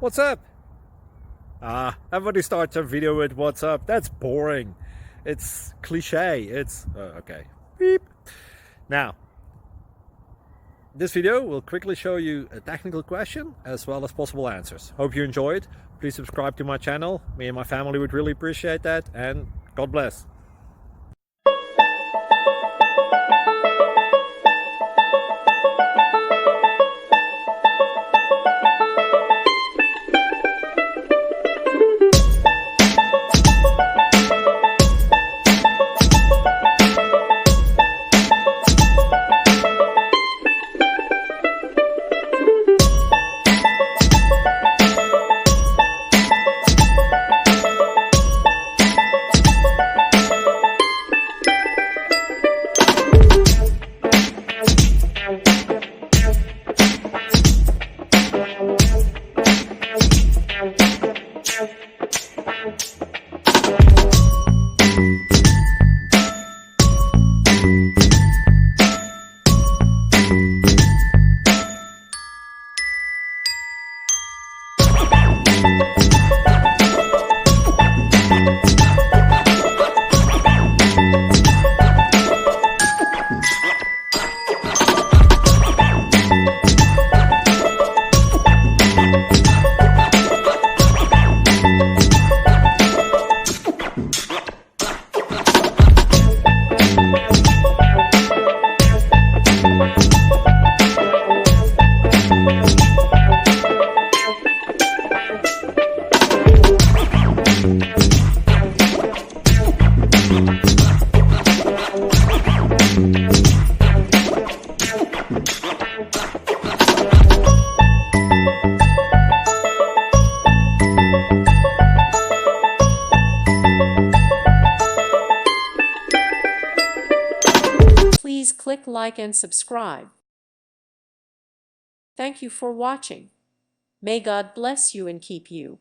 What's up? Everybody starts a video with what's up. That's boring. It's cliche. It's okay. Beep. Now, this video will quickly show you a technical question as well as possible answers. Hope you enjoyed. Please subscribe to my channel. Me and my family would really appreciate that, and God bless. Please click like and subscribe. Thank you for watching. May God bless you and keep you.